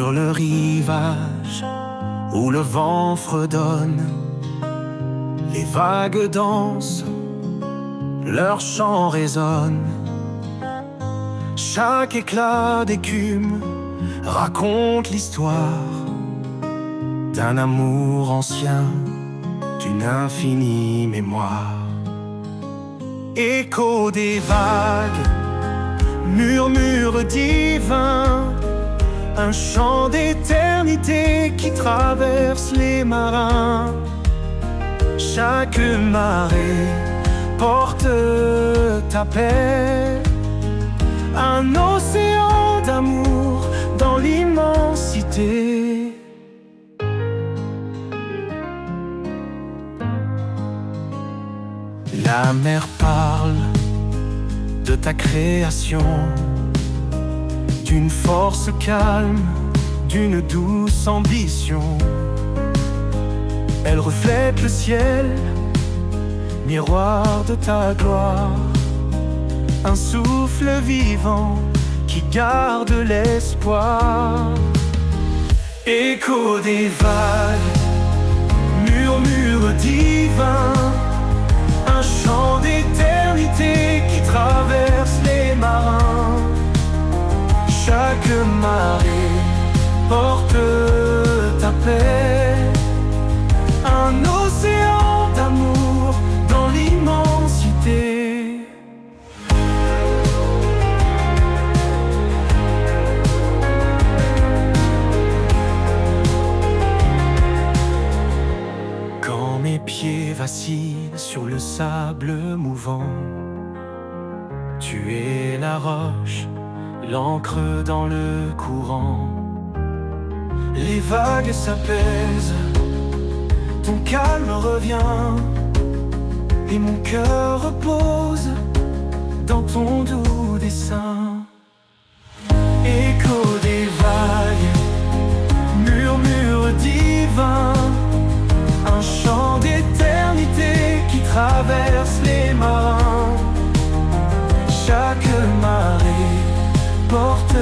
sur le rivage où le vent fredonne. Les vagues dansent, leur chant résonne. Chaque éclat d'écume raconte l'histoire d'un amour ancien, d'une infinie mémoire. Écho des vagues, murmure divin, un chant d'éternité qui traverse les marins. Chaque marée porte ta paix, un océan d'amour dans l'immensité. La mer parle de ta création, d'une force calme, d'une douce ambition. Elle reflète le ciel, miroir de ta gloire, un souffle vivant qui garde l'espoir. Écho des vagues, murmure divin, un chant d'éternité qui traverse les marins. Chaque marée porte ta paix, un océan d'amour dans l'immensité. Quand mes pieds vacillent sur le sable mouvant, tu es la roche, l'encre dans le courant. Les vagues s'apaisent, ton calme revient, et mon cœur repose dans ton doux dessein. Écho des vagues, murmure divin, un chant d'éternité qui traverse les marins. Chaque marée porte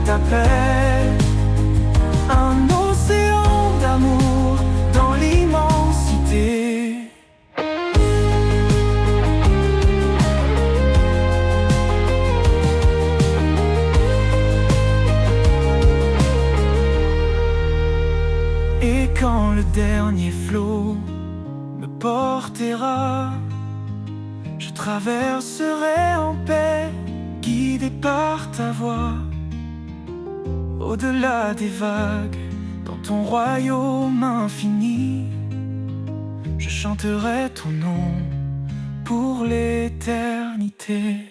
ta paix, un océan d'amour dans l'immensité. Et quand le dernier flot me portera, je traverserai en paix, guidé par ta voix. Au-delà des vagues, dans ton royaume infini, je chanterai ton nom pour l'éternité.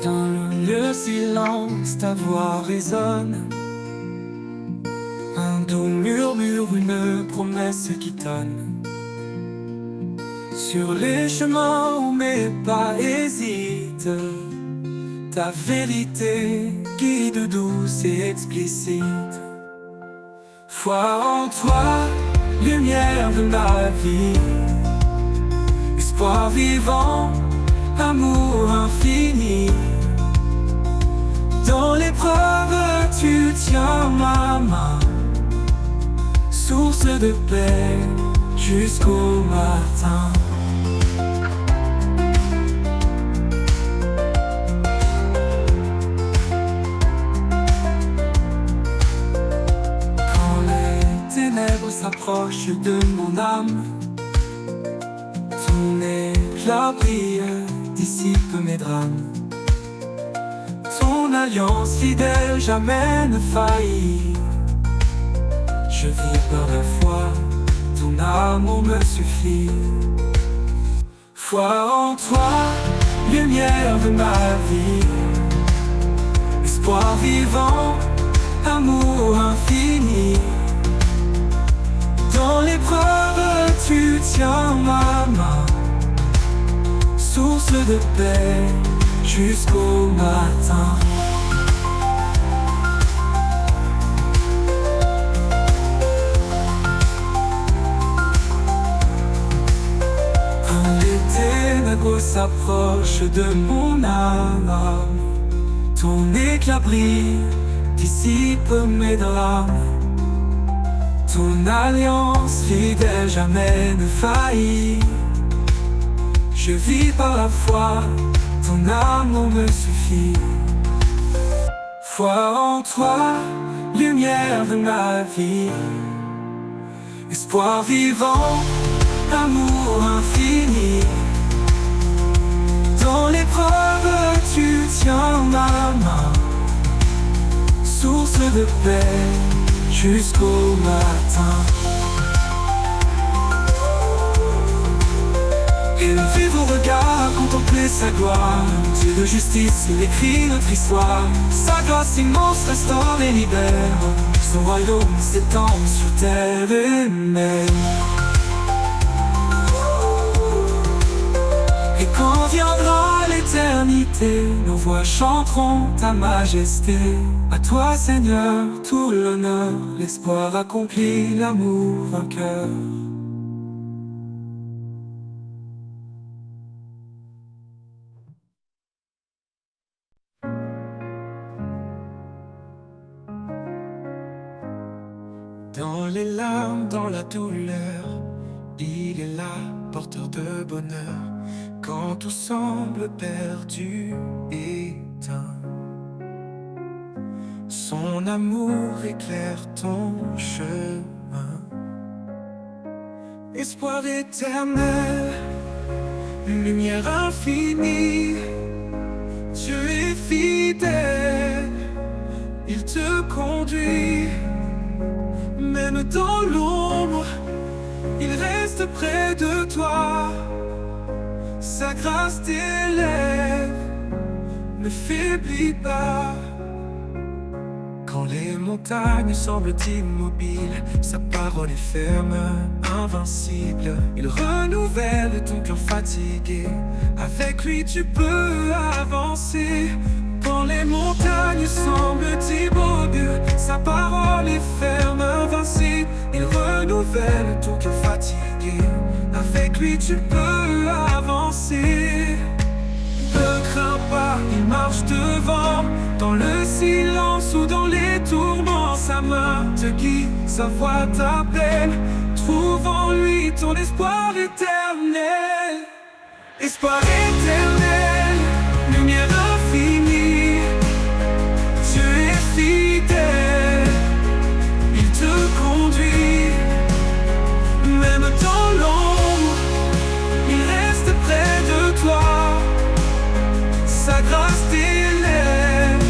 Dans le silence, ta voix résonne, un doux murmure, une promesse qui tonne. Sur les chemins où mes pas hésitent, ta vérité guide douce et explicite. Foi en toi, lumière de ma vie, espoir vivant, amour infini. Dans l'épreuve, tu tiens ma main, source de paix jusqu'au matin. Quand les ténèbres s'approchent de mon âme, ton éclat brille, dissipe mes drames. Ton alliance fidèle jamais ne faillit. Je vis par la foi, ton amour me suffit. Foi en toi, lumière de ma vie, espoir vivant, amour infini. Dans l'épreuve, tu tiens ma main, source de paix jusqu'au matin. Quand les ténèbres s'approchent de mon âme, ton éclat brille, dissipe mes drames. Ton alliance fidèle jamais ne faillit. Je vis par la foi, ton amour me suffit. Foi en toi, lumière de ma vie. Espoir vivant, amour infini. Dans l'épreuve, tu tiens ma main. Source de paix jusqu'au matin. Élever vos regards, contempler sa gloire. Dieu de justice, il écrit notre histoire. Sa grâce immense restaure et libère. Son royaume s'étend sur terre et mer. Et quand viendra l'éternité, nos voix chanteront ta majesté. À toi Seigneur, tout l'honneur, l'espoir accompli, l'amour vainqueur. Dans les larmes, dans la douleur, il est là, porteur de bonheur. Quand tout semble perdu, éteint, son amour éclaire ton chemin. Espoir éternel, lumière infinie. Dieu est fidèle, il te conduit. Même dans l'ombre, il reste près de toi. Sa grâce t'élève, ne faiblis pas. Quand les montagnes semblent immobiles, sa parole est ferme, invincible. Il renouvelle ton cœur fatigué. Avec lui tu peux avancer. Quand les montagnes semblent immobiles, sa parole est ferme, invincible. Il renouvelle ton cœur fatigué. Avec lui tu peux avancer. Ne crains pas, il marche devant. Dans le silence ou dans les tourments, sa main te guide, sa voix t'appelle. Trouve en lui ton espoir éternel. Espoir éternel, lumière infinie. Dieu est fidèle, il te conduit. Même dans l'ombre, il reste près de toi. Sa grâce t'élève,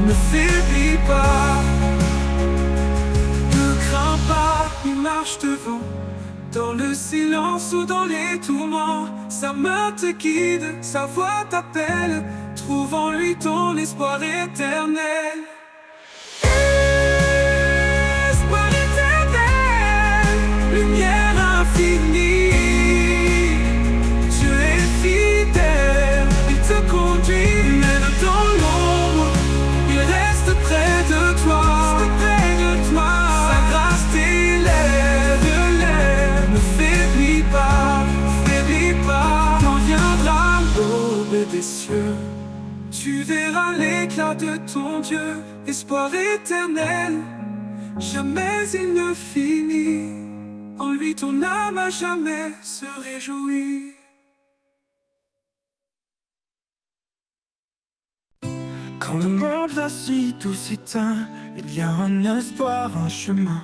ne faiblis pas. Ne crains pas, il marche devant. Dans le silence ou dans les tourments, sa main te guide, sa voix t'appelle. Trouve en lui ton espoir éternel. Espoir éternel, lumière infinie. Dieu est fidèle, il te conduit. Même dans l'ombre, il reste près de toi. Sa grâce t'élève, ne faiblis pas, faiblis pas. Quand viendra l'aube des cieux, tu verras l'éclat de ton Dieu. Espoir éternel, jamais il ne finit. En lui ton âme à jamais se réjouit. Quand le monde vacille, tout s'éteint, il y a un espoir, un chemin.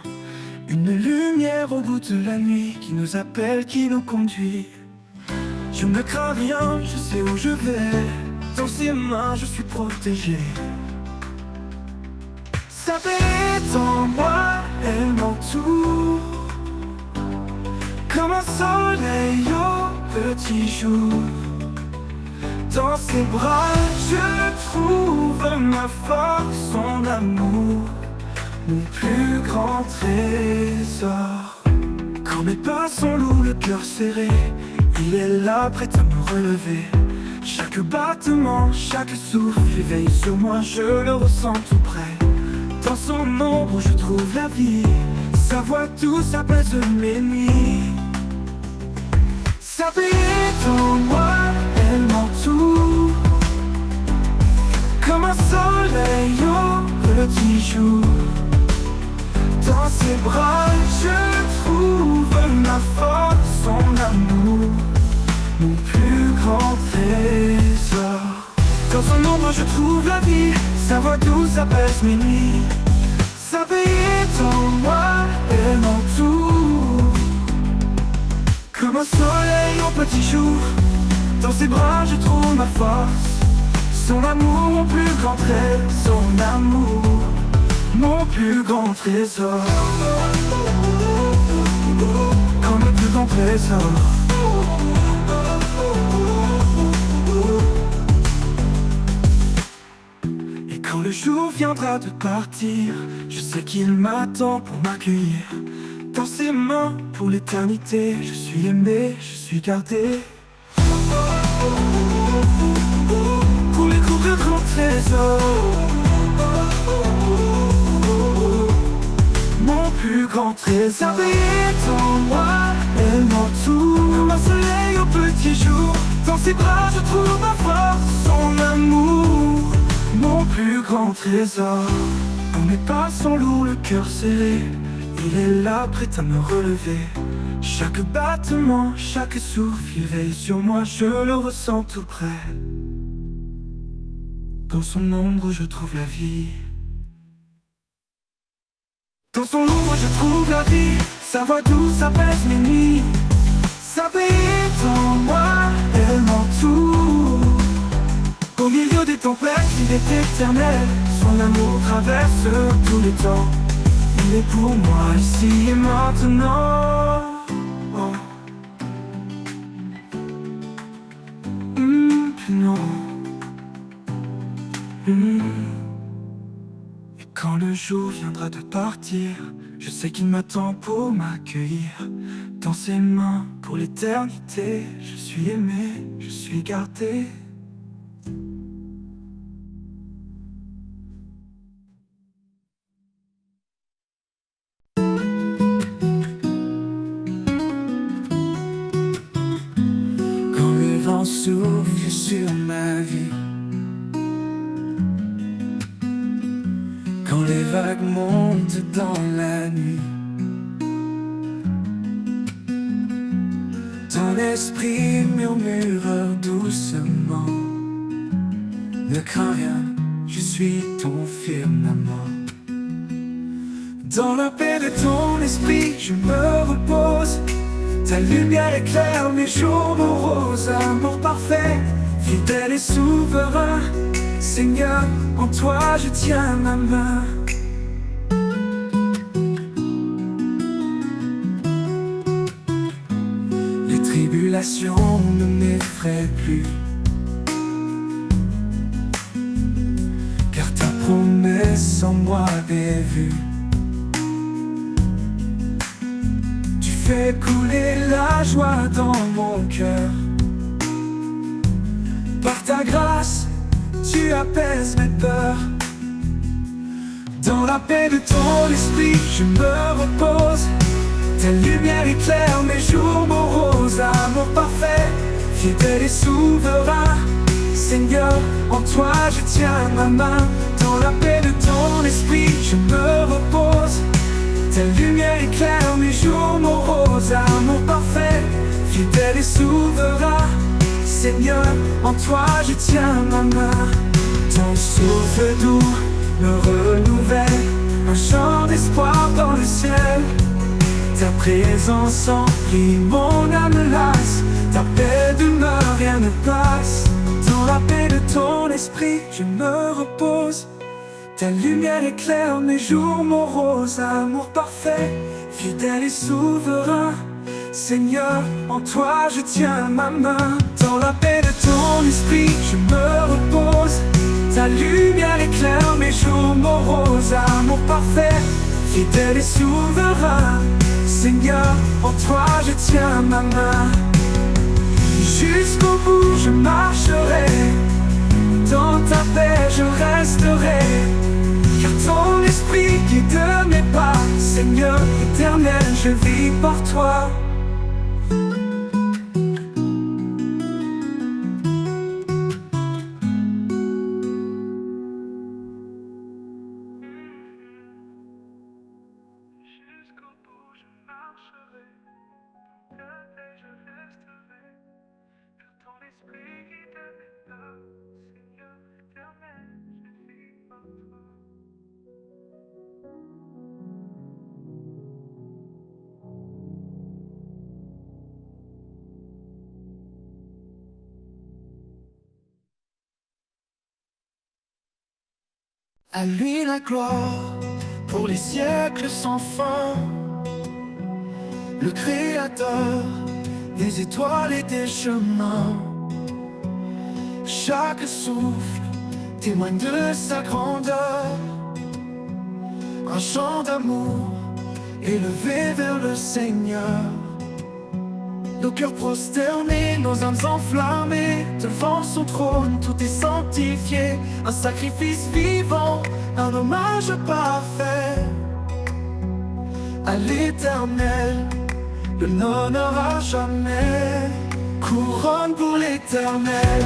Une lumière au bout de la nuit qui nous appelle, qui nous conduit. Je ne crains rien, je sais où je vais. Dans ses mains je suis protégé. Sa paix est en moi, elle m'entoure. Comme un soleil au petit jour. Dans ses bras je trouve ma force, son amour, mon plus grand trésor. Quand mes pas sont lourds, le cœur serré, il est là prêt à me relever. Chaque battement, chaque souffle éveille sur moi, je le ressens tout près. Dans son ombre je trouve la vie, sa voix douce apaise mes nuits. Sa paix est en moi, elle m'entoure comme un soleil au petit jour. Dans ses bras je trouve ma force, son amour, mon plus grand trésor. Dans son ombre je trouve la vie, sa voix douce apaise mes nuits. Sa paix est en moi, elle m'entoure comme un soleil au petit jour. Dans ses bras je trouve ma force, son amour, mon plus grand trésor. Son amour, mon plus grand trésor. Comme le plus grand trésor. Et quand le jour viendra de partir, je sais qu'il m'attend pour m'accueillir. Dans ses mains pour l'éternité, je suis aimé, je suis gardé. Pour les coups de grand trésor. Mon plus grand trésor. Sa paix est en moi, elle m'entoure comme un soleil au petit jour. Dans ses bras je trouve ma force, son amour, mon plus grand trésor. Quand mes pas sont lourds, le cœur serré, il est là prêt à me relever. Chaque battement, chaque souffle, il veille sur moi, je le ressens tout près. Dans son ombre je trouve la vie. Dans son ombre je trouve la vie, sa voix douce apaise mes nuits. Sa paix est en moi, elle m'entoure. Au milieu des tempêtes, il est éternel. Son amour traverse tous les temps. Il est pour moi ici et maintenant. Oh. Non. Et quand le jour viendra de partir, je sais qu'il m'attend pour m'accueillir. Dans ses mains pour l'éternité, je suis aimé, je suis gardé. Quand le vent souffle sur ma vie, quand les vagues montent dans la nuit, ton esprit murmure doucement: ne crains rien, je suis ton firmament. Dans la paix de ton esprit, je me repose. Ta lumière éclaire mes jours moroses. Amour parfait, fidèle et souverain, Seigneur, en toi je tiens ma main. Les tribulations ne m'effraient plus, car ta promesse en moi est vue. Tu fais couler la joie dans mon cœur. Par ta grâce, tu apaises mes peurs. Dans la paix de ton esprit, je me repose. Ta lumière éclaire mes jours moroses. Amour parfait, fidèle et souverain, Seigneur, en toi je tiens ma main. Dans la paix de ton esprit, je me repose. Ta lumière éclaire mes jours moroses. Amour parfait, fidèle et souverain, Seigneur, en toi je tiens ma main. Ton souffle doux me renouvelle, un chant d'espoir dans le ciel. Ta présence emplit mon âme lasse, ta paix demeure, rien ne passe. Dans la paix de ton esprit, je me repose. Ta lumière éclaire mes jours moroses. Amour parfait, fidèle et souverain, Seigneur, en toi je tiens ma main. Dans la paix de ton esprit, je me repose. Ta lumière éclaire mes jours moroses. Amour parfait, fidèle et souverain, Seigneur, en toi je tiens ma main. Jusqu'à Jusqu'au bout je marcherai, dans ta paix je resterai, car ton esprit guide mes pas. Seigneur éternel, je vis par toi. Jusqu'au bout je marcherai, dans ta paix je resterai, car ton esprit guide mes pas. Seigneur éternel, je vis par toi. À lui la gloire, pour les siècles sans fin. Le Créateur des étoiles et des chemins. Chaque souffle témoigne de sa grandeur. Un chant d'amour élevé vers le Seigneur. Nos cœurs prosternés, nos âmes enflammées, devant son trône, tout est sanctifié. Un sacrifice vivant, un hommage parfait à l'Éternel, le l'honneur à jamais. Couronne pour l'Éternel,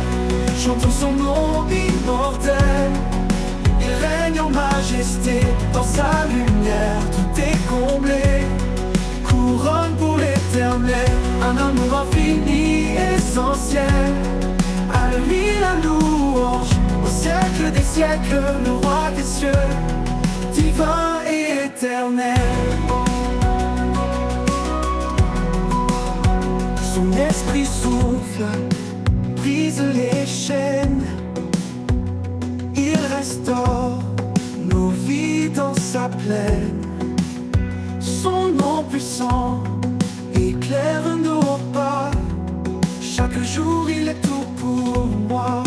chantons son nom immortel. Il règne en majesté, dans sa lumière, tout est comblé. Couronne pour l'Éternel, un amour infini, essentiel. À lui la louange, au siècle des siècles, le roi des cieux, divin et éternel. Son esprit souffle, brise les chaînes. Il restaure nos vies dans sa plaine. Son nom puissant éclaire nos pas. Chaque jour il est tout pour moi.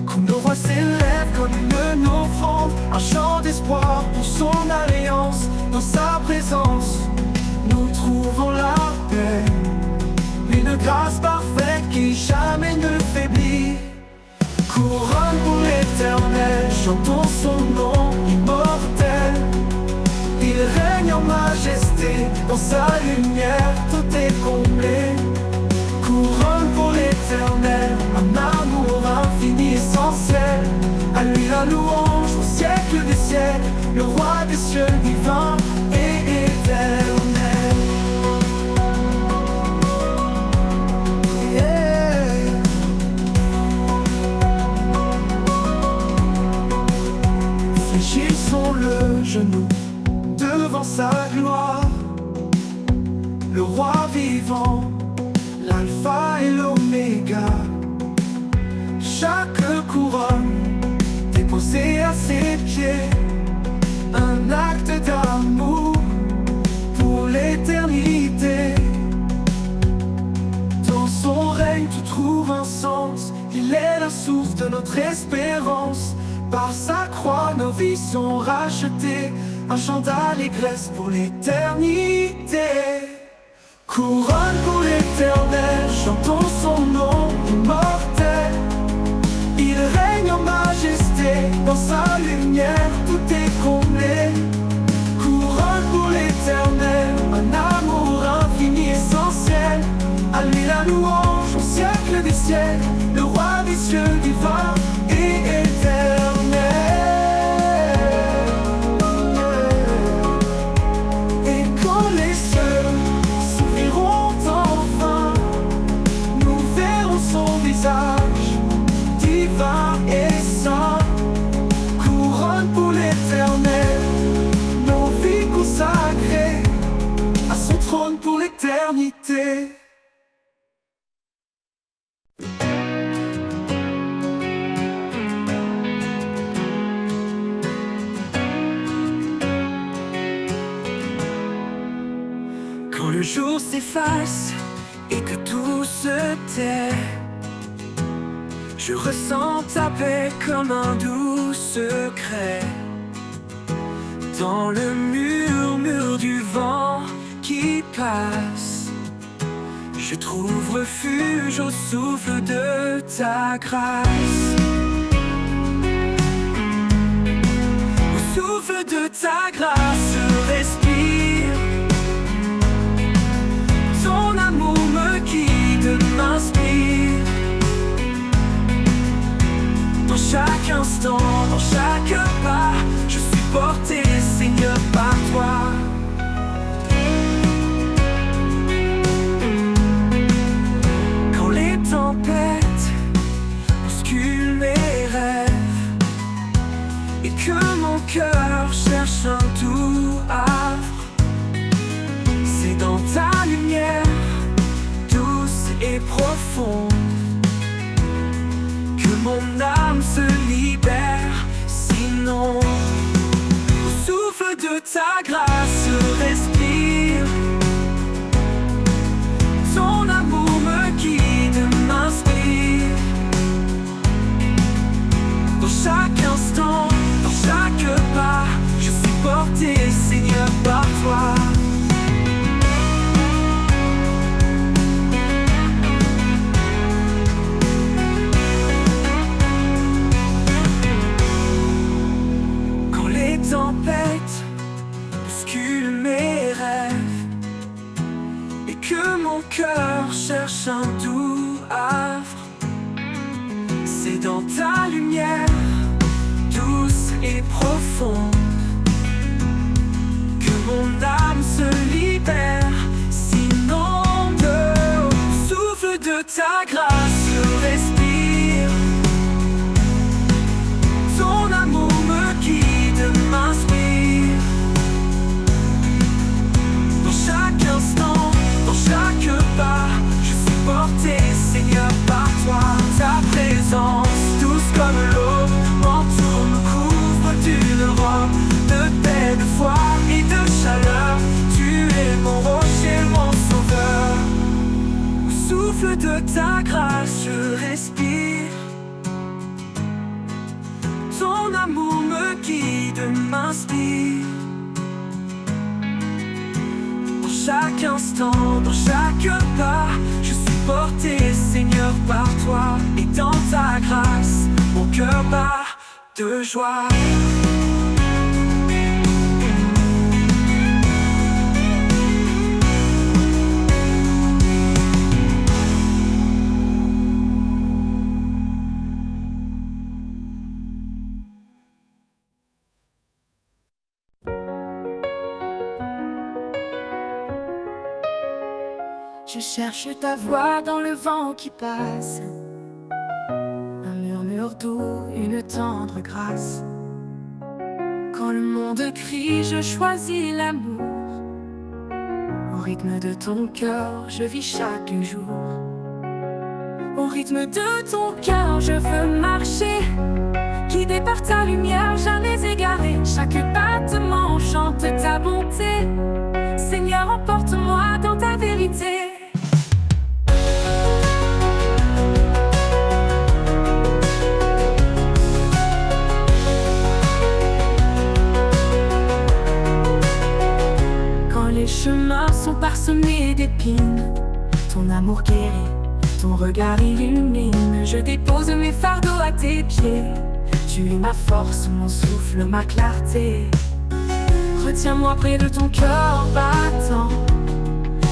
Comme nos voix s'élèvent comme une offrande, un chant d'espoir pour son alliance. Dans sa présence, nous trouvons la paix, une grâce parfaite qui jamais ne faiblit. Couronne pour l'Éternel, chantons son nom immortel. Il règne en majesté, dans sa lumière, tout est comblé. Couronne pour l'Éternel, un amour infini, essentiel. À lui la louange, au siècle des siècles, le roi des cieux, divin et éternel. Yeah. Fléchissons le genou devant sa gloire, le roi vivant, l'alpha et l'oméga. Chaque couronne déposée à ses pieds, un acte d'amour pour l'éternité. Dans son règne tout trouve un sens, il est la source de notre espérance. Par sa croix nos vies sont rachetées, un chant d'allégresse pour l'éternité. Couronne pour l'Éternel, chantons son nom immortel. Il règne en majesté, dans sa lumière, tout est comblé. Couronne pour l'Éternel, un amour infini, essentiel. À lui la louange, au siècle des siècles, le roi des cieux, divin et éternel. Divin et saint, couronne pour l'Éternel, nos vies consacrées à son trône pour l'éternité. Quand le jour s'efface et que tout se tait, je ressens ta paix comme un doux secret. Dans le murmure du vent qui passe, je trouve trouve refuge au souffle de ta grâce. Au souffle de ta grâce, je respire. Ton amour me guide, m'inspire. Dans chaque instant, dans chaque pas, je suis porté, Seigneur, par toi. Quand les tempêtes bousculent mes rêves et que mon cœur cherche un doux havre, c'est dans ta lumière douce et profonde que mon âme se libère. Sinon, au souffle de ta grâce, je respire. Ton amour me guide, m'inspire. Dans chaque instant, dans chaque pas, je suis porté, Seigneur, par toi. Tempête bouscule mes rêves et que mon cœur cherche un doux havre, c'est dans ta lumière douce et profonde que mon âme se libère. Sinon, au souffle de ta grâce, je respire. Ton amour me guide, m'inspire. Dans chaque instant, dans chaque pas, je suis porté, Seigneur, par toi. Ta présence, douce comme l'eau, m'entoure, me couvre d'une robe de paix, de foi et de chaleur. Tu es mon rocher, mon sauveur. Au souffle de ta grâce, je respire. Ton amour me guide, m'inspire. Dans chaque instant, dans chaque pas, je suis porté, Seigneur, par toi. Et dans ta grâce, mon cœur bat de joie. Je cherche ta voix dans le vent qui passe, un murmure doux, une tendre grâce. Quand le monde crie, je choisis l'amour. Au rythme de ton cœur, je vis chaque jour. Au rythme de ton cœur, je veux marcher, guidé par ta lumière, jamais égaré. Chaque battement chante ta bonté. Seigneur, emporte-moi dans ta vérité. Les chemins sont parsemés d'épines, ton amour guérit, ton regard illumine. Je dépose mes fardeaux à tes pieds. Tu es ma force, mon souffle, ma clarté. Retiens-moi près de ton cœur battant,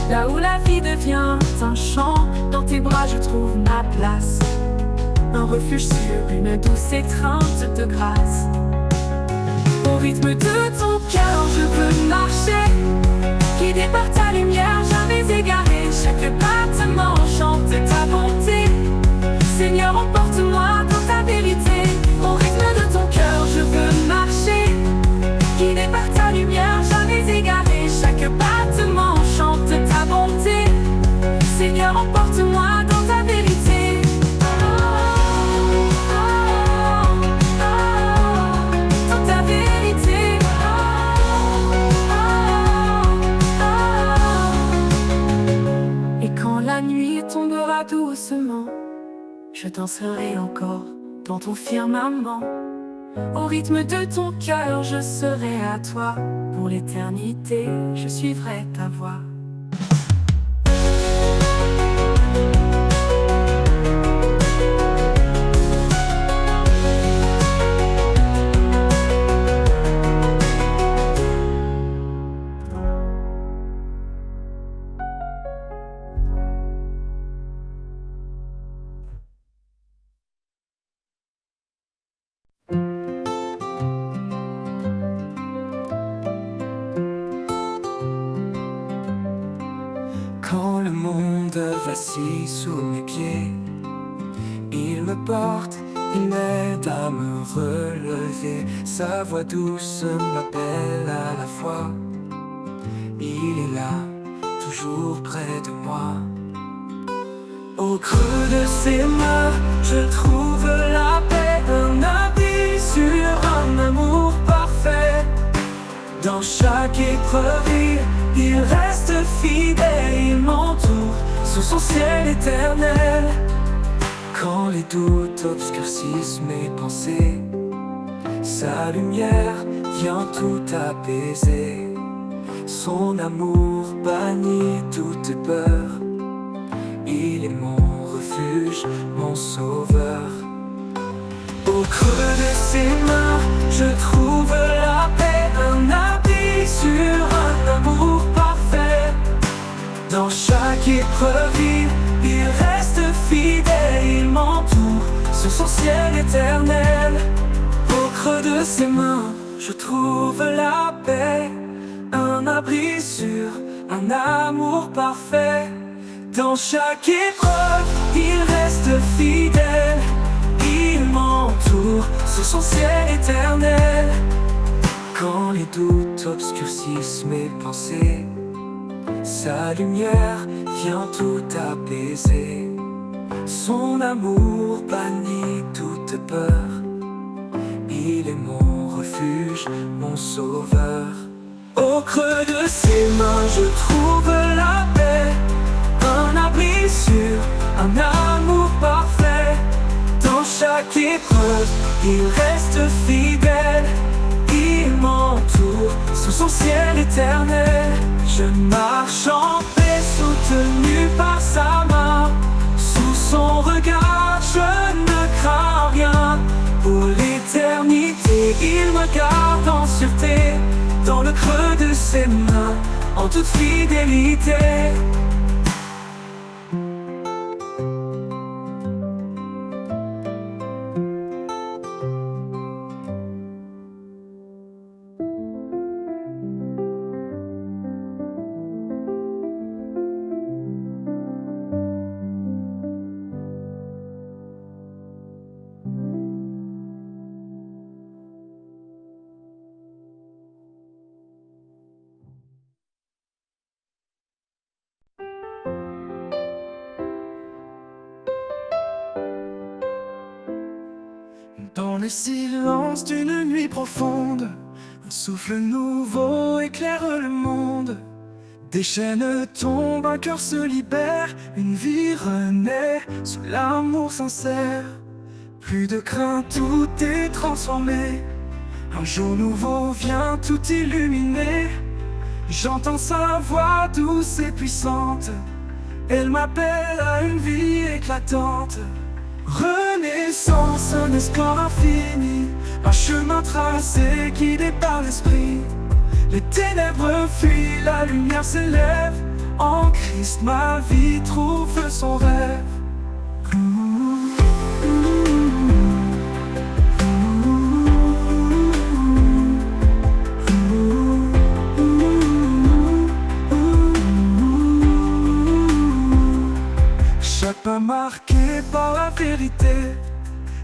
là où la vie devient un chant. Dans tes bras je trouve ma place, un refuge sûr, une douce étreinte de grâce. Au rythme de ton cœur je veux marcher, guidé par ta lumière, jamais égaré. Chaque battement chante ta bonté. Seigneur, emporte-moi dans ta vérité. Au rythme de ton cœur, je veux marcher, guidé par ta lumière, jamais égaré. Chaque battement chante ta bonté. Seigneur, emporte-moi dans ta vérité. Dans ta vérité. Et quand la nuit tombera doucement, je danserai encore dans ton firmament. Au rythme de ton cœur, je serai à toi. Pour l'éternité, je suivrai ta voie. assis sous mes pieds. Il me porte, il m'aide à me relever. Sa voix douce m'appelle à la fois. Il est là, toujours près de moi. Au creux de ses mains, je trouve la paix. Un abri sur un amour parfait. Dans chaque épreuve, il reste fidèle. Il m'entoure sous son ciel éternel. Quand les doutes obscurcissent mes pensées, sa lumière vient tout apaiser. Son amour bannit toute peur. Il est mon refuge, mon sauveur. Au creux de ses mains, je trouve la paix. Un abri sur un amour parfait. Dans chaque épreuve, il reste fidèle. Il m'entoure sur son ciel éternel. Au creux de ses mains, je trouve la paix. Un abri sûr, un amour parfait. Dans chaque épreuve, il reste fidèle. Il m'entoure sur son ciel éternel. Quand les doutes obscurcissent mes pensées, sa lumière vient tout apaiser. Son amour bannit toute peur. Il est mon refuge, mon sauveur. Au creux de ses mains, je trouve la paix. Un abri sûr, un amour parfait. Dans chaque épreuve, il reste fidèle. Il m'entoure sous son ciel éternel. Je marche en paix, soutenu par sa main. Sous son regard, je ne crains rien. Pour l'éternité, il me garde en sûreté. Dans le creux de ses mains, en toute fidélité. Dans le silence d'une nuit profonde, un souffle nouveau éclaire le monde. Des chaînes tombent, un cœur se libère, une vie renaît sous l'amour sincère. Plus de crainte, tout est transformé. Un jour nouveau vient tout illuminer. J'entends sa voix douce et puissante. Elle m'appelle à une vie éclatante. Renaissance, un espoir infini, un chemin tracé, guidé par l'esprit. Les ténèbres fuient, la lumière s'élève. En Christ, ma vie trouve son rêve. Chaque pas marqué par la vérité,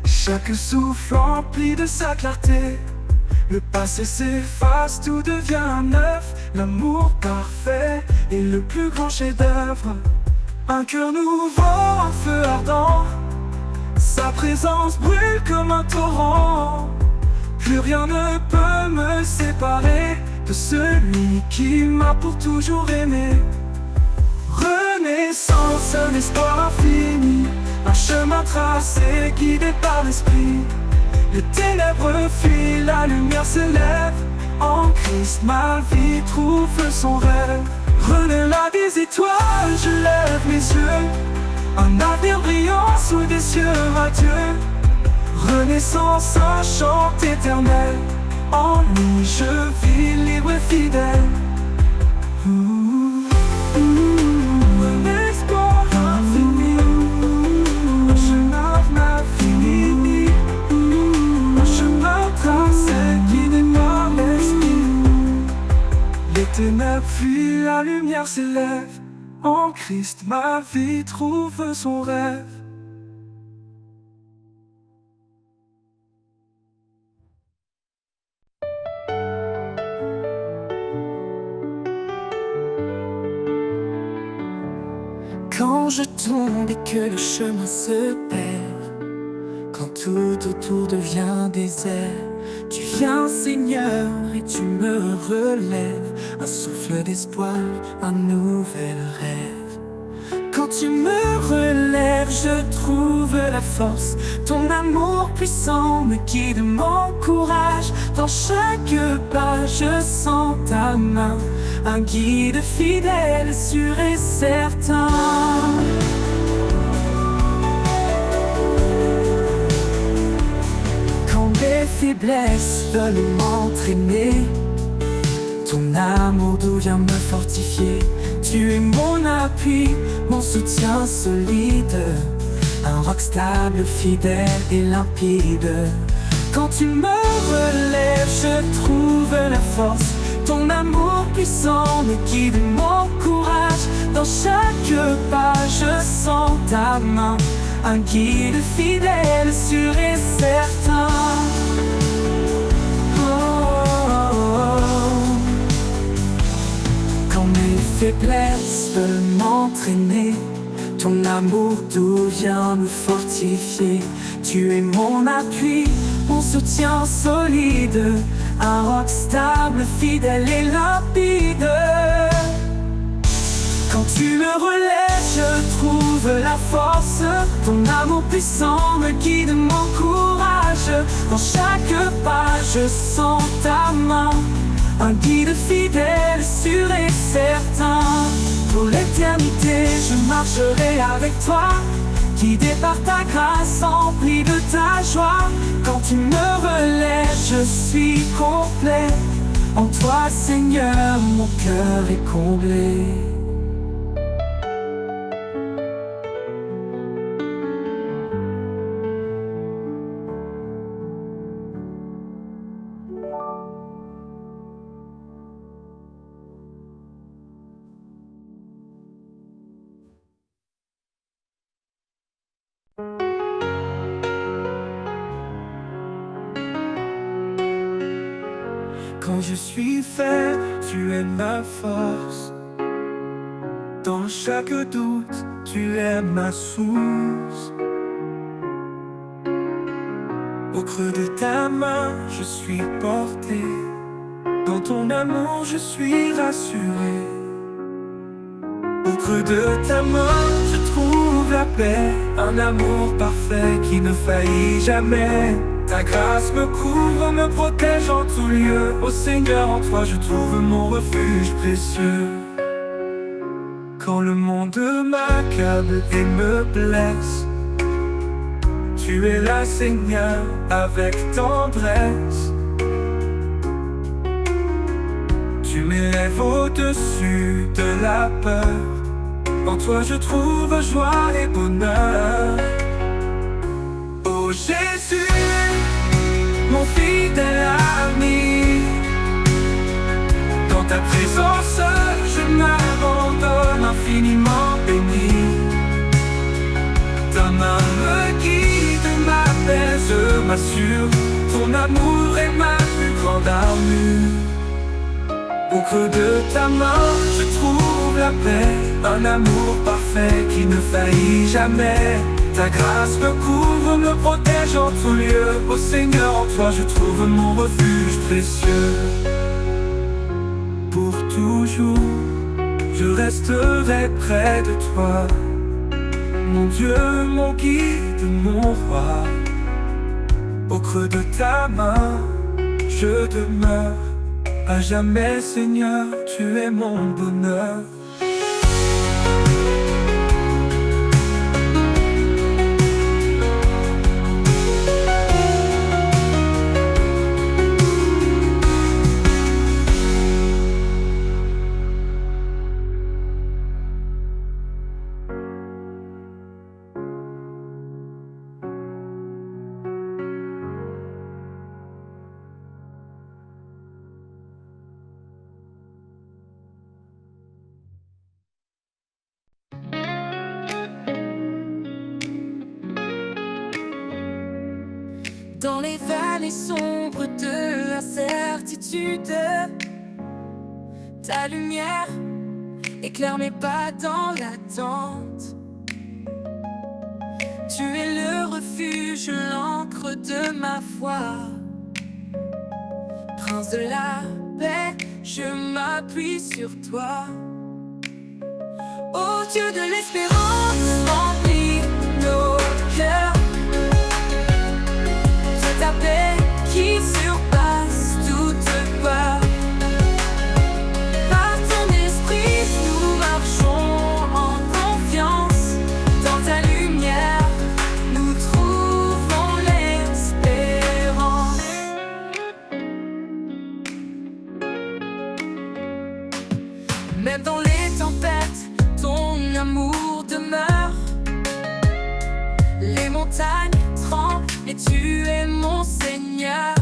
chaque souffle empli de sa clarté. Le passé s'efface, tout devient neuf. L'amour parfait est le plus grand chef-d'œuvre. Un cœur nouveau, un feu ardent. Sa présence brûle comme un torrent. Plus rien ne peut me séparer de celui qui m'a pour toujours aimé. Renaissance, un espoir infini, un chemin tracé, guidé par l'esprit. Les ténèbres fuient, la lumière s'élève. En Christ, ma vie trouve son rêve. Renaît la des étoiles, je lève mes yeux. Un avenir brillant sous des cieux radieux. Renaissance, un chant éternel. En lui, je vis libre et fidèle. Un espoir infini, un chemin infini, un chemin tracé, guidé par l'esprit. Les ténèbres fuient, la lumière s'élève. En Christ, ma vie trouve son rêve. Quand je tombe et que le chemin se perd, quand tout autour devient désert, tu viens Seigneur et tu me relèves. Un souffle d'espoir, un nouvel rêve. Quand tu me relèves, je trouve la force. Ton amour puissant me guide, m'encourage. Dans chaque pas, je sens ta main. Un guide fidèle, sûr et certain. Quand mes faiblesses veulent m'entraîner, ton amour doux vient me fortifier. Tu es mon appui, mon soutien solide, un roc stable, fidèle et limpide. Quand tu me relèves, je trouve la force. Ton amour puissant me guide, m'encourage. Dans chaque pas, je sens ta main. Un guide fidèle, sûr et certain. Quand mes faiblesses veulent m'entraîner, ton amour doux vient me fortifier. Tu es mon appui, mon soutien solide, un roc stable, fidèle et limpide. Quand tu me relèves, je trouve la force. Ton amour puissant me guide, m'encourage. Dans chaque pas, je sens ta main. Un guide fidèle, sûr et certain. Pour l'éternité, je marcherai avec toi, guidé par ta grâce, empli de ta joie. Quand tu me relèves, je suis complet. En toi, Seigneur, mon cœur est comblé. Quand je suis faible, tu es ma force. Dans chaque doute, tu es ma source. Au creux de ta main, je suis porté. Dans ton amour, je suis rassuré. Au creux de ta main, je trouve la paix. Un amour parfait qui ne faillit jamais. Ta grâce me couvre, me protège en tout lieu. Ô Seigneur, en toi je trouve mon refuge précieux. Quand le monde m'accable et me blesse, tu es là, Seigneur, avec tendresse. Tu m'élèves au-dessus de la peur. En toi je trouve joie et bonheur. Ô Jésus, mon fidèle ami, dans ta présence je m'abandonne infiniment béni. Ta main me guide, m'apaise, m'assure. Ton amour est ma plus grande armure. Au creux de ta main je trouve la paix. Un amour parfait qui ne faillit jamais. Ta grâce me couvre, me protège en tout lieu. Ô Seigneur, en toi je trouve mon refuge précieux. Pour toujours, je resterai près de toi. Mon Dieu, mon guide, mon roi. Au creux de ta main, je demeure. À jamais, Seigneur, tu es mon bonheur. Dans les vallées sombres de l'incertitude, ta lumière éclaire mes pas dans l'attente. Tu es le refuge, l'encre de ma foi. Prince de la paix, je m'appuie sur toi. Ô Dieu de l'espérance, remplis nos cœurs de ta paix qui surpasse toute peur. Par ton esprit, nous marchons en confiance. Dans ta lumière, nous trouvons l'espérance. Même dans les tempêtes, ton amour demeure. Les montagnes tremblent et tu es mon Seigneur.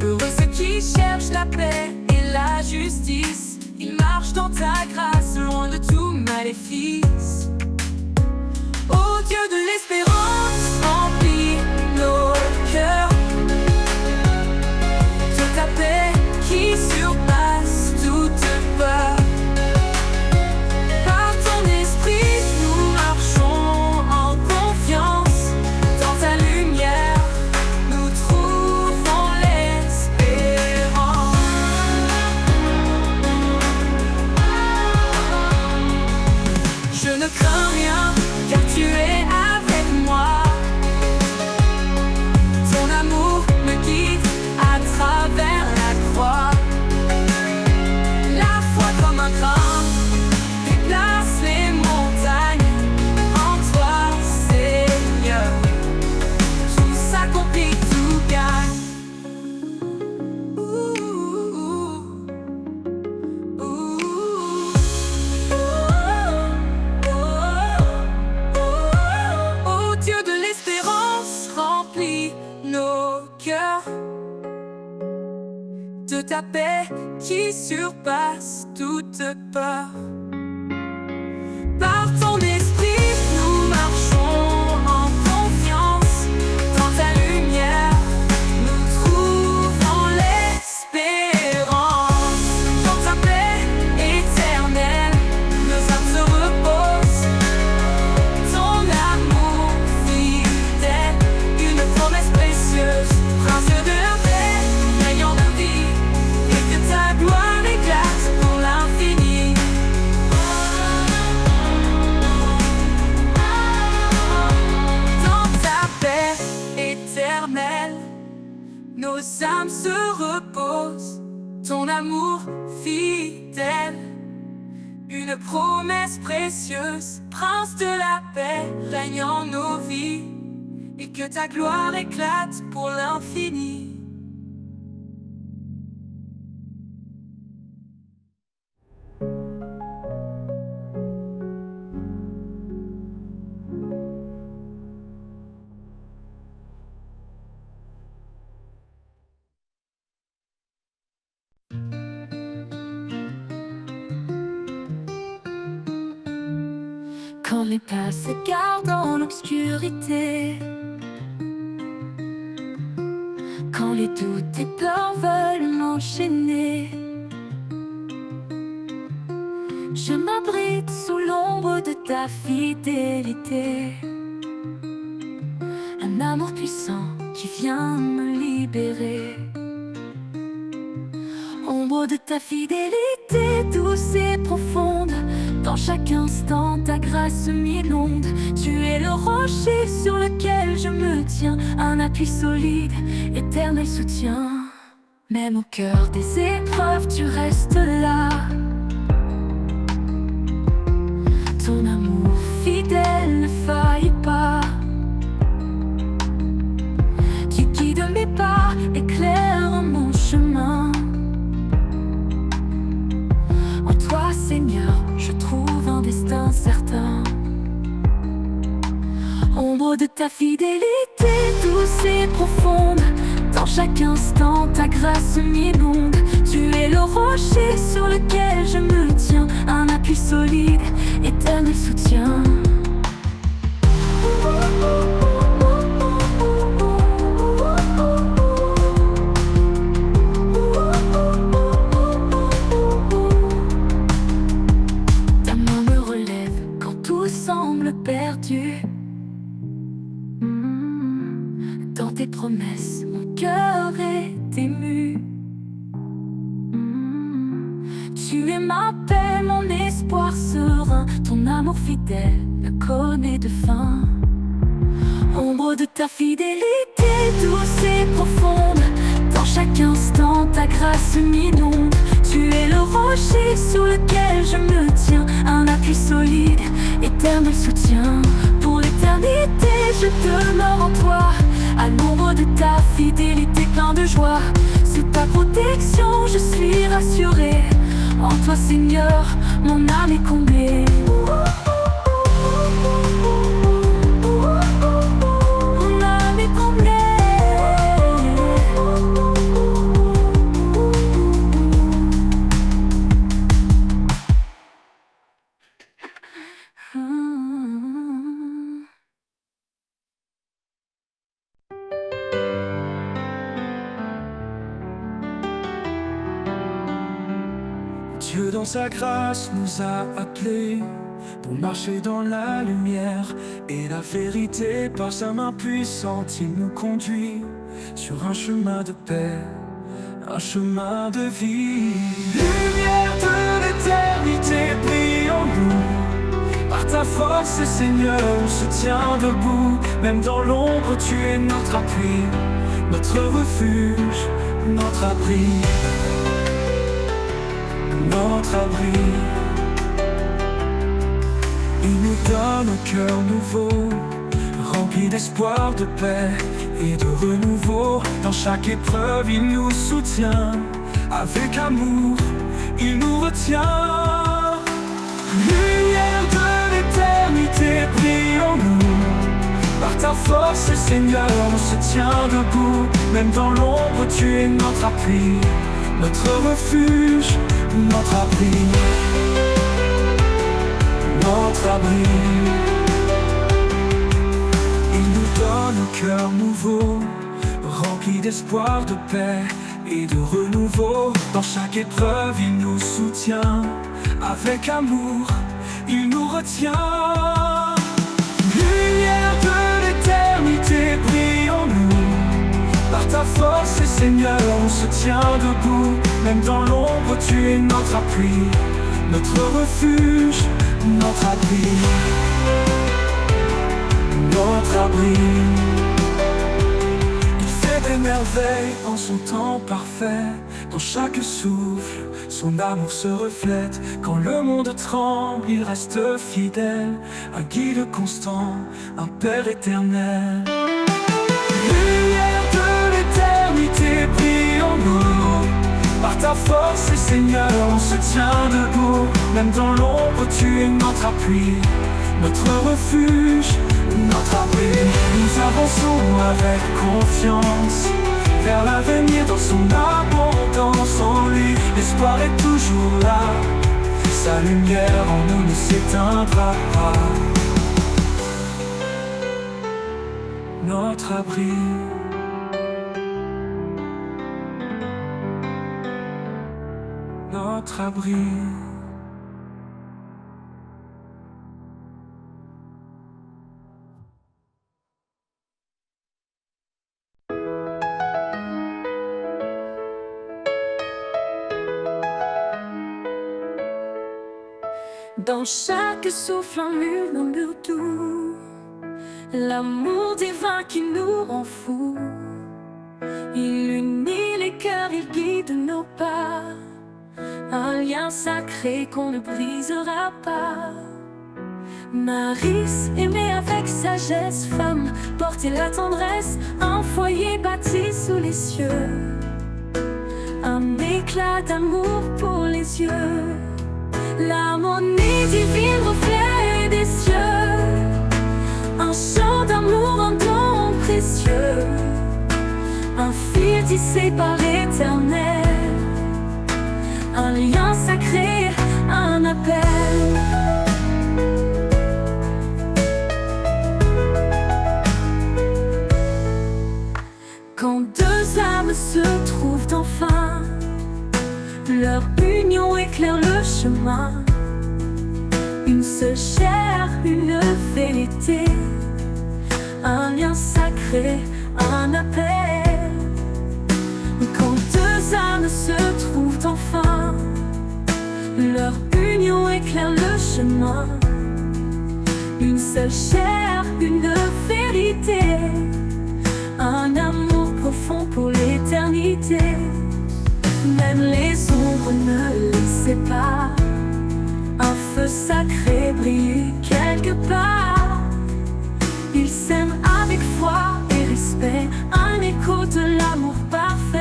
Heureux ceux qui cherchent la paix et la justice. Ils marchent dans ta grâce, loin de tout maléfice. Ô Dieu de l'espérance, remplis nos cœurs de ta paix qui surpasse toute peur. Par ton esprit, nous marchons en confiance. Dans ta lumière, nous trouvons l'espérance. Je ne crains rien, car tu es avec moi. Ton amour me guide à travers la croix. La foi comme un grain déplace les montagnes. En toi, Seigneur, tout s'accomplit, tout gagne. Ô Dieu de l'espérance, remplis nos cœurs de ta paix qui surpasse toute peur. Par ton esprit, nous marchons en confiance. Dans ta lumière, nous trouvons l'espérance. Dans ta paix éternelle, nos âmes se reposent. Ton amour fidèle, une promesse précieuse. Prince de la paix, règnant de vie, et que ta gloire éclate pour l'infini. Dans ta paix éternelle, nos âmes se reposent. Ton amour fidèle, une promesse précieuse. Prince de la paix, règne en nos vies, et que ta gloire éclate pour l'infini. Quand mes pas s'égarent dans l'obscurité, quand les doutes et peurs veulent m'enchaîner, je m'abrite sous l'ombre de ta fidélité. Un amour puissant qui vient me libérer. Ombre de ta fidélité douce et profonde, dans chaque instant ta grâce m'inonde. Tu es le rocher sur lequel je me tiens, un appui solide, éternel soutien. Même au cœur des épreuves tu restes là. Ton amour fidèle ne faillit pas. Tu guides mes pas, éclaires mon chemin. En toi, Seigneur, je trouve un destin certain. Ombre de ta fidélité douce et profonde, dans chaque instant ta grâce m'inonde. Tu es le rocher sur lequel je me tiens, un appui solide, éternel soutien. perdu. Dans tes promesses, mon cœur est ému. Tu es ma paix, mon espoir serein. Ton amour fidèle ne connaît de fin. Ombre de ta fidélité douce et profonde, dans chaque instant ta grâce m'inonde. Tu es le rocher sur lequel je me tiens, un appui solide, éternel soutien. Pour l'éternité je demeure en toi, à l'ombre de ta fidélité plein de joie. Sous ta protection je suis rassuré, en toi Seigneur mon âme est comblée. Dieu dans sa grâce nous a appelés pour marcher dans la lumière et la vérité. Par sa main puissante il nous conduit sur un chemin de paix, un chemin de vie. Lumière de l'éternité, brille en nous. Par ta force Seigneur on se tient debout. Même dans l'ombre tu es notre appui, notre refuge, notre abri, notre abri. Il nous donne un cœur nouveau, rempli d'espoir, de paix et de renouveau. Dans chaque épreuve il nous soutient, avec amour il nous retient. Lumière de l'éternité, brille en nous. Par ta force Seigneur on se tient debout. Même dans l'ombre tu es notre appui, notre refuge, notre abri, notre abri. Il nous donne un cœur nouveau, rempli d'espoir, de paix et de renouveau. Dans chaque épreuve il nous soutient, avec amour il nous retient. Lumière de l'éternité, brille en nous. Par ta force Seigneur on se tient debout. Même dans l'ombre tu es notre appui, notre refuge, notre abri, notre abri. Il fait des merveilles en son temps parfait. Dans chaque souffle son amour se reflète. Quand le monde tremble il reste fidèle, un guide constant, un Père éternel. Lumière de l'éternité, brille en nous. Par ta force Seigneur on se tient debout. Même dans l'ombre tu es notre appui, notre refuge, notre abri. Nous avançons avec confiance vers l'avenir dans son abondance. En lui l'espoir est toujours là, sa lumière en nous ne s'éteindra pas. Notre abri, notre abri. Dans chaque souffle un murmure doux, l'amour divin qui nous rend fous. Il unit les cœurs, il guide nos pas, un lien sacré qu'on ne brisera pas. Maris, aimée avec sagesse, femme, porter la tendresse, un foyer bâti sous les cieux, un éclat d'amour pour les yeux. L'harmonie divine, reflet des cieux, un chant d'amour, un don précieux, un fil tissé par l'Éternel, un lien sacré, un appel. Quand deux âmes se trouvent enfin, leur union éclaire le chemin. Une seule chair, une fidélité, un lien sacré, un appel. Quand deux âmes se trouvent enfin, leur union éclaire le chemin. Une seule chair, une vérité, un amour profond pour l'éternité. Même les ombres ne les séparent, un feu sacré brille quelque part. Ils s'aiment avec foi et respect, un écho de l'amour parfait.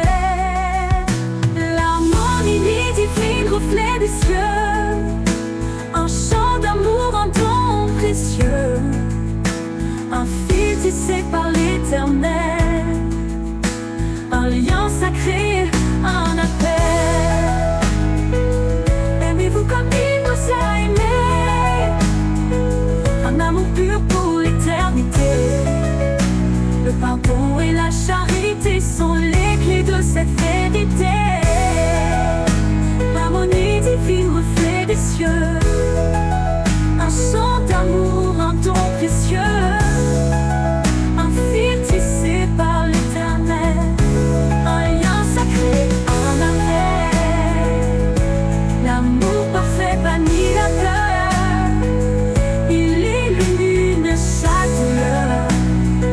L'harmonie divine, reflet des cieux, un chant d'amour, un don précieux, un fil tissé par l'Éternel, un lien sacré, un appel. Aimez-vous comme il nous a aimés, un amour pur pour l'éternité. Le pardon et la charité sont les clés de cette vérité. L'harmonie divine, reflet des cieux, un chant d'amour, un don précieux, un fil tissé par l'Éternel, un lien sacré, un appel. L'amour parfait bannit la peur, il illumine chaque douleur.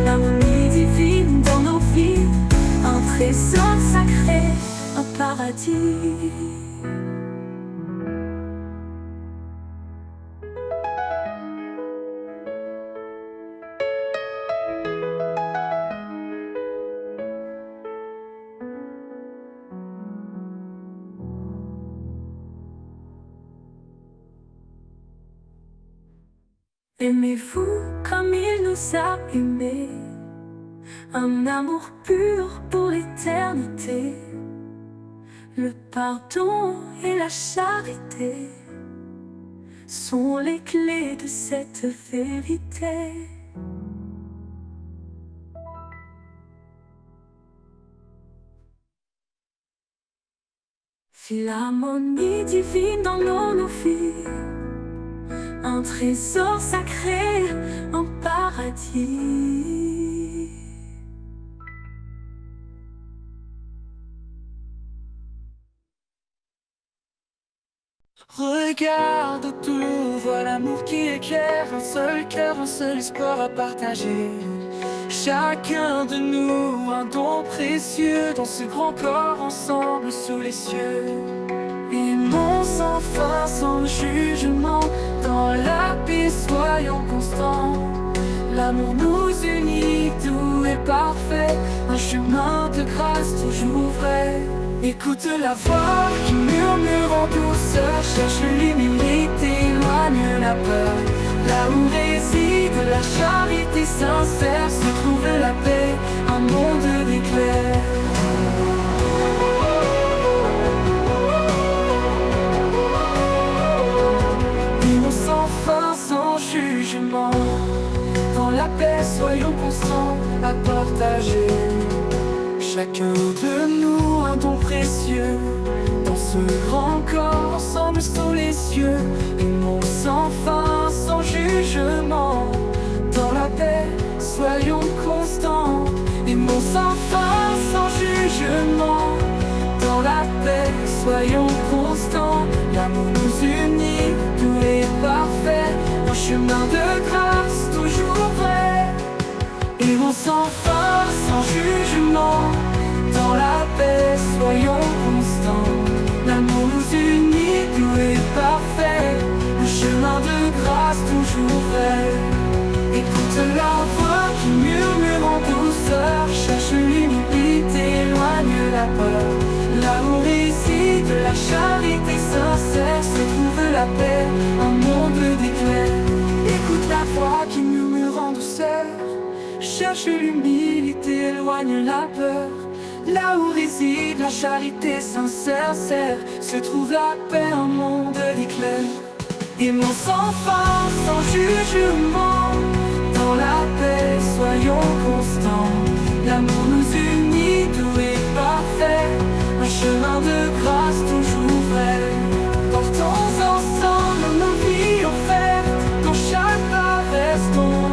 L'harmonie divine dans nos vies, un trésor sacré, un paradis. Aimez-vous comme il nous a aimés, un amour pur pour l'éternité. Le pardon et la charité sont les clés de cette vérité. L'harmonie divine dans nos vies, un trésor sacré, un paradis. Regarde autour, vois l'amour qui éclaire, un seul cœur, un seul espoir à partager. Chacun de nous, un don précieux, dans ce grand corps ensemble sous les cieux. Aimons sans fin, sans jugement, dans la paix soyons constants. L'amour nous unit, doux et parfait, un chemin de grâce toujours vrai. Écoute la voix qui murmure en douceur, cherche l'humilité, éloigne la peur. Là où réside la charité sincère, se trouve la paix, un monde d'éclair. Aimons sans fin, sans jugement, dans la paix soyons constants à partager. Chacun de nous un don précieux, dans ce grand corps ensemble sous les cieux. Aimons sans fin, sans jugement, dans la paix soyons constants. Aimons sans fin, sans jugement, dans la paix soyons constants. L'amour nous unit, tout est parfait, un chemin de grâce toujours vrai. Aimons sans fin, sans jugement, dans la paix soyons constants. L'amour nous unit, tout est parfait, le chemin de grâce toujours vrai. Écoute la voix qui murmure en douceur, cherche l'humilité, éloigne la peur. Là où réside la charité sincère, se trouve la paix, un monde d'éclair. Écoute la voix qui murmure en douceur, cherche l'humilité, éloigne la peur. Là où réside la charité sincère, se trouve la paix, un monde d'éclair. Aimons sans fin, sans jugement, dans la paix soyons constants. L'amour nous unit, tout est parfait, un chemin de grâce toujours vrai. Portons ensemble nos vies offertes, dans chaque pas restons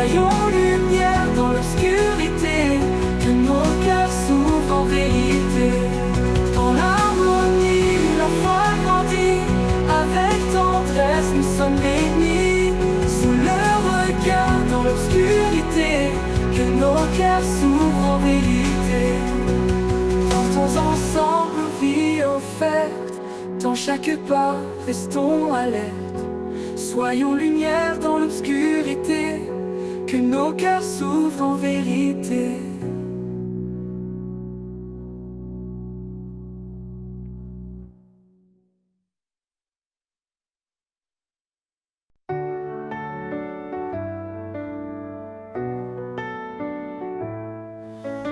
Soyons lumière dans l'obscurité, que nos cœurs s'ouvrent en vérité. Dans l'harmonie, la foi grandit, avec tendresse nous sommes bénis. Sous le regard dans l'obscurité, que nos cœurs s'ouvrent en vérité. Portons ensemble nos vies offertes, dans chaque pas restons alertes. Soyons lumière dans l'obscurité, que nos cœurs s'ouvrent en vérité.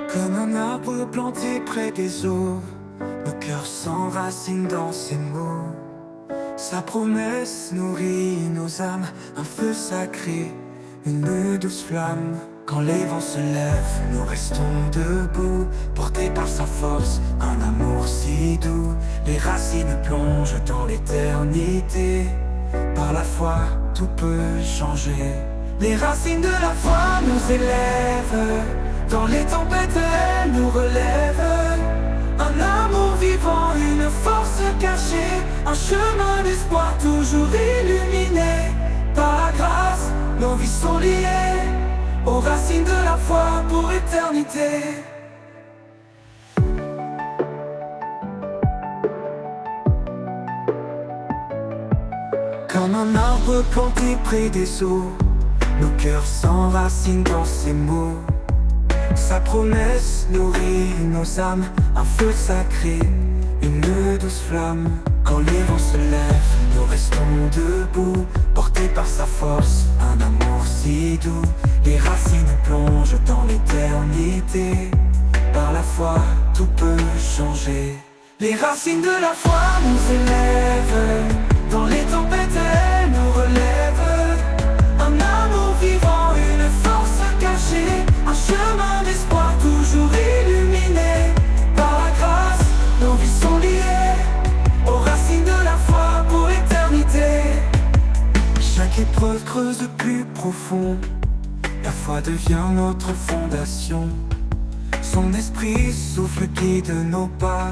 Comme un arbre planté près des eaux, nos cœurs s'enracinent dans ses mots. Sa promesse nourrit nos âmes, un feu sacré, une douce flamme. Quand les vents se lèvent, nous restons debout, portés par sa force, un amour si doux. Les racines plongent dans l'éternité, par la foi tout peut changer. Les racines de la foi nous élèvent, dans les tempêtes elles nous relèvent. Un amour vivant, une force cachée, un chemin d'espoir toujours illuminé. Par la grâce, nos vies sont liées aux racines de la foi pour éternité. Comme un arbre planté près des eaux, nos cœurs s'enracinent dans ses mots. Sa promesse nourrit nos âmes, un feu sacré, une douce flamme. Quand les vents se lèvent, nous restons debout, portés par sa force, un amour si doux. Les racines plongent dans l'éternité, par la foi tout peut changer. Les racines de la foi nous élèvent, dans les tempêtes elles nous relèvent. Un amour vivant, une force cachée, un chemin d'espoir toujours illuminé. Par la grâce, nos vies sont liées aux racines de la foi pour éternité. Chaque épreuve creuse de plus profond, la foi devient notre fondation. Son esprit souffle, guide nos pas,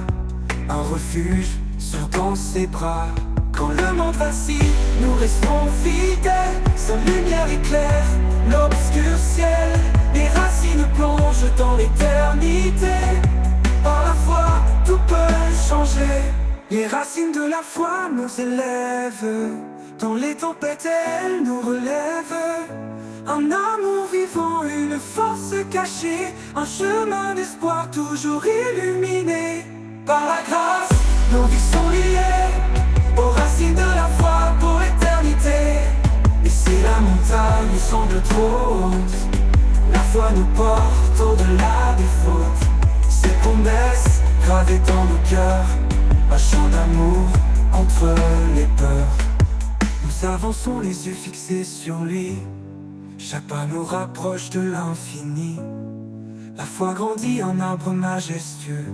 un refuge sûr dans ses bras. Quand le monde vacille, nous restons fidèles, sa lumière éclaire l'obscur ciel. Les racines plongent dans l'éternité, par la foi tout peut changer. Les racines de la foi nous élèvent, dans les tempêtes elles nous relèvent. Un amour vivant, une force cachée, un chemin d'espoir toujours illuminé. Par la grâce, nos vies sont liées aux racines de la foi pour éternité. Et si la montagne nous semble trop haute, la foi nous porte au-delà des fautes. Ses promesses gravées dans nos cœurs, un chant d'amour entre les peurs. Nous avançons les yeux fixés sur lui, chaque pas nous rapproche de l'infini. La foi grandit en arbre majestueux,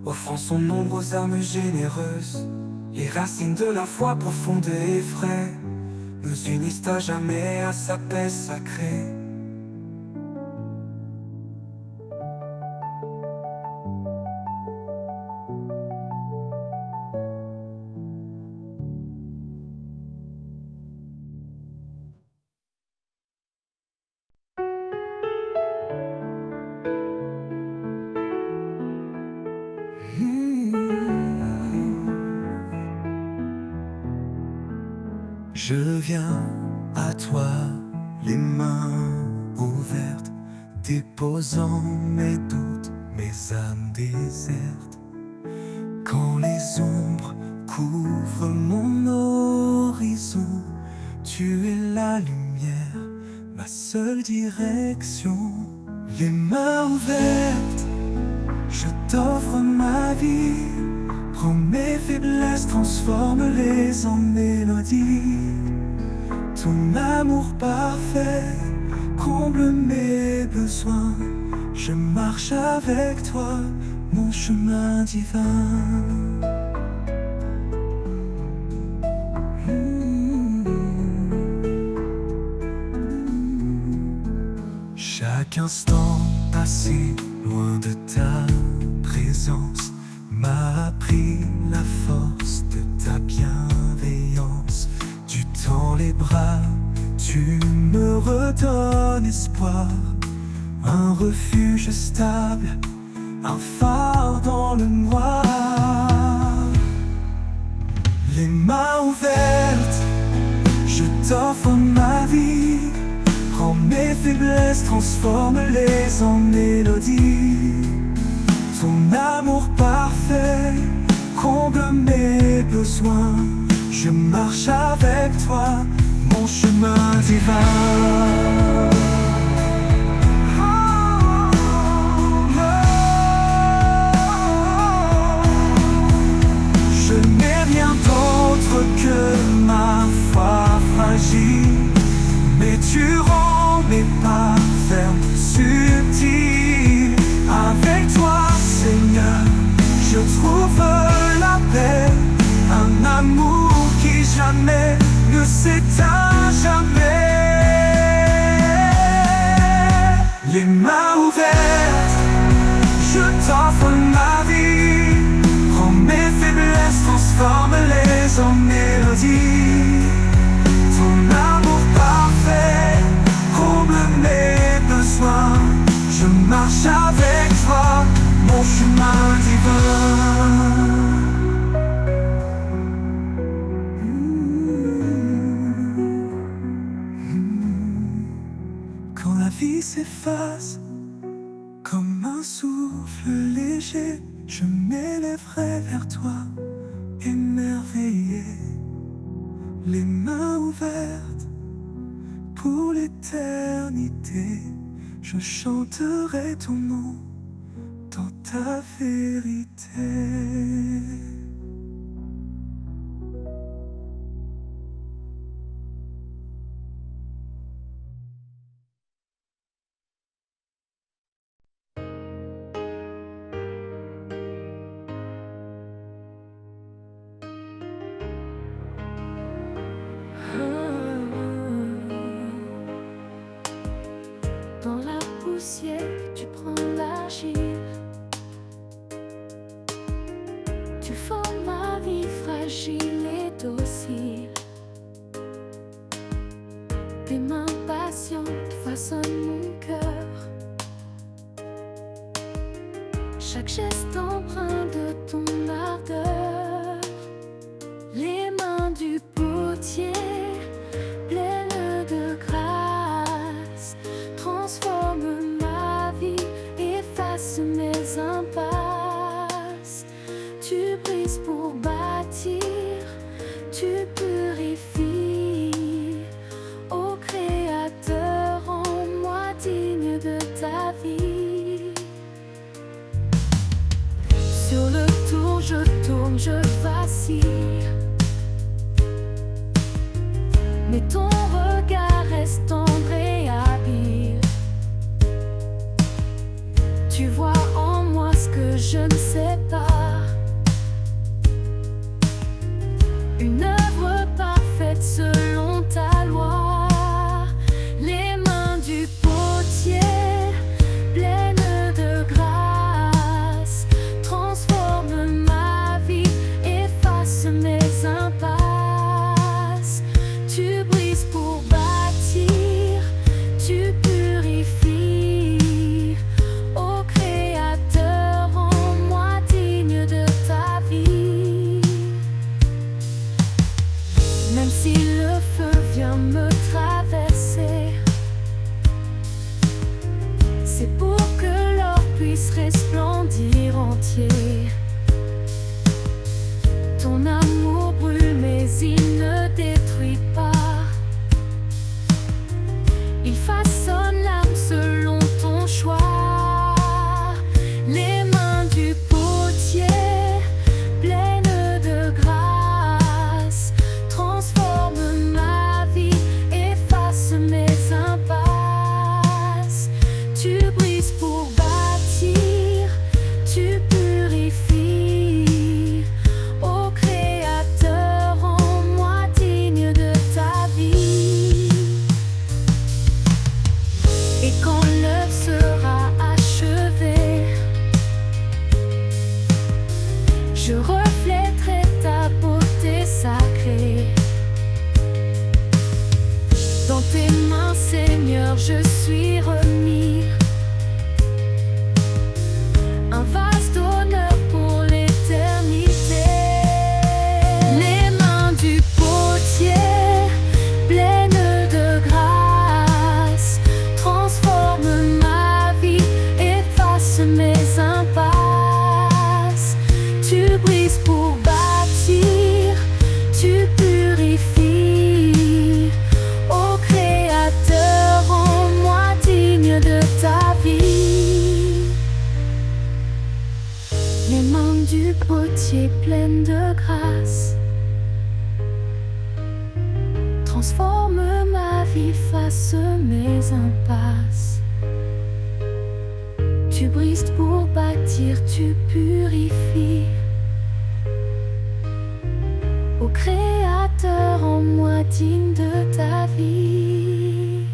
offrant son ombre aux âmes généreuses. Les racines de la foi profonde et vraie nous unissent à jamais à sa paix sacrée. Je viens à toi, les mains ouvertes, déposant mes doutes, mes âmes désertes. Quand les ombres couvrent mon horizon, tu es la lumière, ma seule direction. Les mains ouvertes, je t'offre ma vie. Prends mes faiblesses, transforme-les en mélodie. Ton amour parfait comble mes besoins. Je marche avec toi, mon chemin divin. Chaque instant passé loin de ta présence m'a appris la force de ta bienveillance. Tu tends les bras, tu me redonnes espoir, un refuge stable, un phare dans le noir. Les mains ouvertes, je t'offre ma vie. Rends mes faiblesses, transforme-les en mélodie. Ton amour parfait comble mes besoins. Je marche avec toi, mon chemin divin. Je n'ai rien d'autre que ma foi fragile, mais tu rends mes pas fermes, subtils. Avec toi, Seigneur, je trouve la paix, un amour qui jamais ne s'éteint jamais. Les mains ouvertes, je t'offre ma vie. Rends mes faiblesses, transforme-les en mélodie. Ton amour parfait comble mes besoins. Je marche avec toi, mon chemin divin. Quand la vie s'efface comme un souffle léger, je m'élèverai vers toi, émerveillé, les mains ouvertes pour l'éternité. Je chanterai ton nom dans ta vérité. Dans la poussière, tu prends l'argile. Tu formes ma vie fragile et docile. Tes mains patientes façonnent mon cœur. Chaque geste empreint de ton ardeur. Les mains du potier, pleines de grâce, transforme ma vie, efface mes impasses. Tu brises pour bâtir, tu purifies. Ô Créateur, rends-moi digne de ta vie. Sur le tour, je tourne, je vacille. Mais ton regard reste tendre et habile. Tu vois en moi ce que je ne sais pas. Une œuvre parfaite selon ta loi. Les mains du potier, pleines de grâce, transforment ma vie, efface mes impasses. Tu brises pour bâtir, tu purifies. Ô Créateur, rends-moi digne de ta vie. Même si le feu vient me traverser, c'est pour que l'or puisse resplendir entier. Ton amour brûle mais il ne détruit pas. Il façonne l'âme selon ton choix. Les mains du potier, pleines de grâce, transforment ma vie, efface mes impasses. Tu brises pour bâtir, tu purifies. Ô Créateur, rends-moi digne de ta vie. alors je suis remis un vaste honneur pour l'éternité. Les mains du potier, pleines de grâce, transforment ma vie, effacent mes impasses. Tu brises pour bâtir, tu purifies. Ô Créateur, rends-moi digne de ta vie. Les mains du potier pleines de grâce transforment ma vie, face mes impasses. Tu brises pour bâtir, tu purifies. Ô Créateur, rends-moi digne de ta vie.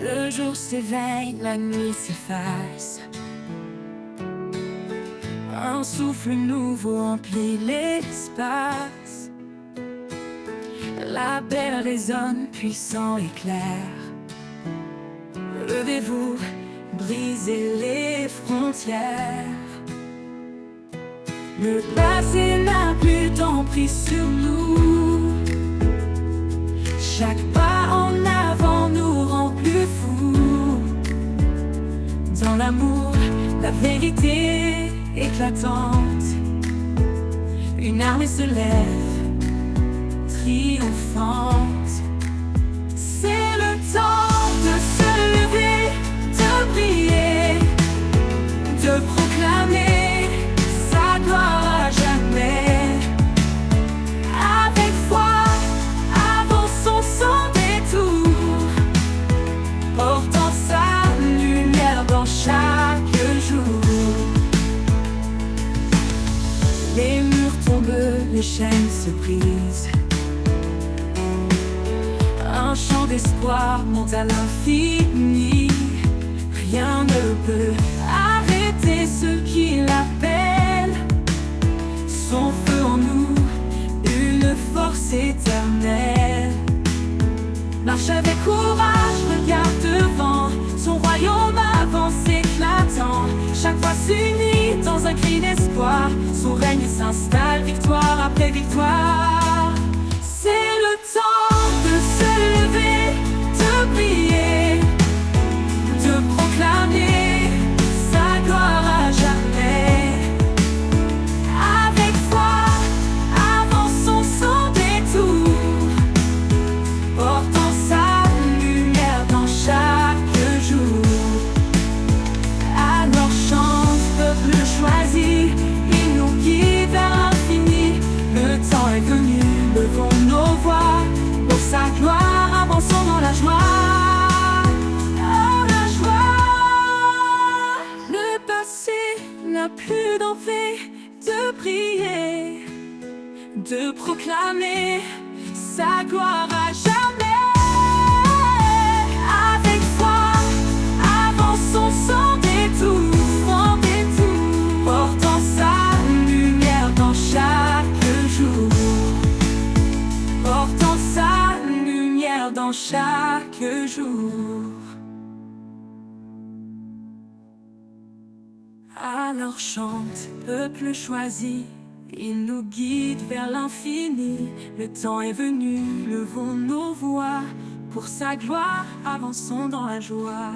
Le jour s'éveille, la nuit s'efface. Un souffle nouveau emplit l'espace. La belle résonne, puissant et clair. Levez-vous, brisez les frontières. Le passé n'a plus d'emprise sur nous. Chaque pas en avant nous rend plus fous. Dans l'amour, la vérité éclatante, une armée se lève, triomphante. C'est le temps de se lever, de prier, de proclamer sa gloire à jamais. Avec foi, avançons sans détour, portant sa lumière dans chaque jour. Les murs tombent, les chaînes se brisent. Un chant d'espoir monte à l'infini. Rien ne peut arrêter ceux qui l'appellent. Son feu en nous, une force éternelle. Marche avec courage, regarde devant. Son royaume avance éclatant. Chaque fois s'unit dans un cri d'espoir. Son règne s'installe, victoire après victoire. C'est le temps de se lever, de prier, de proclamer sa gloire à jamais. Avec foi, avançons sans détour, portant sa lumière dans chaque jour. Alors chante, peuple choisi, il nous guide vers l'infini. Le temps est venu, levons nos voix pour sa gloire, avançons dans la joie. Dans la joie. Le passé n'a plus d'envie de prier, de proclamer sa gloire à jamais. Avec foi, avançons sans détour, portant sa lumière dans chaque jour. Portant sa lumière dans chaque jour. Alors chante, peuple choisi, il nous guide vers l'infini. Le temps est venu, levons nos voix pour sa gloire, avançons dans la joie.